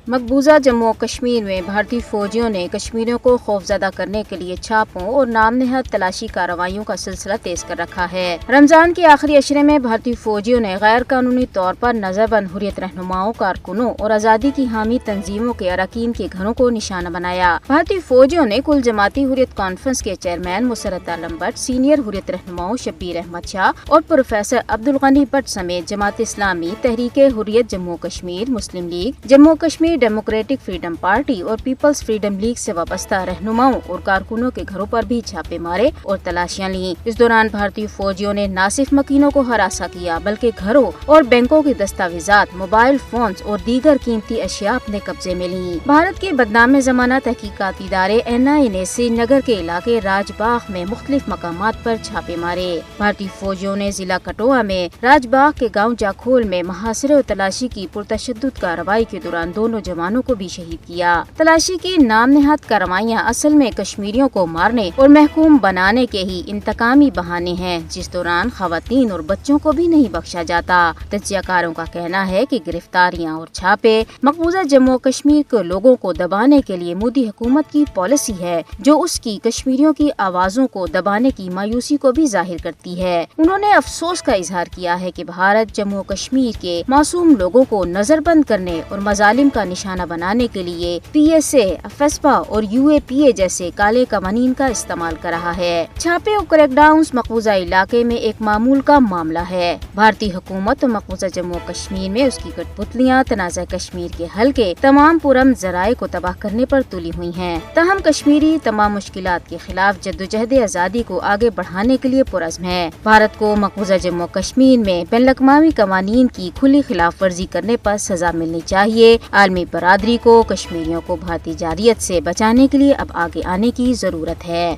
مقبوضہ جموں و کشمیر میں بھارتی فوجیوں نے کشمیریوں کو خوفزدہ کرنے کے لیے چھاپوں اور نام نہاد تلاشی کارروائیوں کا سلسلہ تیز کر رکھا ہے۔ رمضان کے آخری عشرے میں بھارتی فوجیوں نے غیر قانونی طور پر نظر بند حریت رہنماؤں، کارکنوں اور آزادی کی حامی تنظیموں کے اراکین کے گھروں کو نشانہ بنایا۔ بھارتی فوجیوں نے کل جماعتی حریت کانفرنس کے چیئرمین مسرت عالم بٹ، سینئر حریت رہنماؤں شبیر احمد شاہ اور پروفیسر عبدالغنی بٹ سمیت جماعت اسلامی، تحریک حریت جموں و کشمیر، مسلم لیگ، جموں و کشمیر ڈیموکریٹک فریڈم پارٹی اور پیپلز فریڈم لیگ سے وابستہ رہنماؤں اور کارکنوں کے گھروں پر بھی چھاپے مارے اور تلاشیاں لیں۔ اس دوران بھارتی فوجیوں نے نہ صرف مکینوں کو ہراساں کیا بلکہ گھروں اور بینکوں کے دستاویزات، موبائل فونز اور دیگر قیمتی اشیاء اپنے قبضے میں لیں۔ بھارت کے بدنام زمانہ تحقیقاتی ادارے NIA نے سری نگر کے علاقے راج باغ میں مختلف مقامات پر چھاپے مارے۔ بھارتی فوجیوں نے ضلع کٹھوعہ میں راج باغ کے گاؤں جاکھول میں محاصرے اور تلاشی کی پرتشدد کارروائی کے دوران دونوں جوانوں کو بھی شہید کیا۔ تلاشی کی نام نہاد کارروائیاں اصل میں کشمیریوں کو مارنے اور محکوم بنانے کے ہی انتقامی بہانے ہیں، جس دوران خواتین اور بچوں کو بھی نہیں بخشا جاتا۔ تجزیہ کاروں کا کہنا ہے کہ گرفتاریاں اور چھاپے مقبوضہ جموں و کشمیر کے لوگوں کو دبانے کے لیے مودی حکومت کی پالیسی ہے، جو اس کی کشمیریوں کی آوازوں کو دبانے کی مایوسی کو بھی ظاہر کرتی ہے۔ انہوں نے افسوس کا اظہار کیا ہے کہ بھارت جموں و کشمیر کے معصوم لوگوں کو نظر بند کرنے اور مظالم کا نشانہ بنانے کے لیے PSA، FESPA اور UAPA جیسے کالے قوانین کا استعمال کر رہا ہے۔ چھاپے اور کریک ڈاؤنز مقبوضہ علاقے میں ایک معمول کا معاملہ ہے۔ بھارتی حکومت اور مقبوضہ جموں و کشمیر میں اس کی کٹ پتلیاں تنازع کشمیر کے حل کے تمام پرامن ذرائع کو تباہ کرنے پر تلی ہوئی ہیں۔ تاہم کشمیری تمام مشکلات کے خلاف جدوجہد آزادی کو آگے بڑھانے کے لیے پرعزم ہے۔ بھارت کو مقبوضہ جموں و کشمیر میں بین الاقوامی قوانین کی کھلی خلاف ورزی کرنے پر سزا ملنی چاہیے۔ عالمی برادری کو کشمیریوں کو بھارتی جارحیت سے بچانے کے لیے اب آگے آنے کی ضرورت ہے۔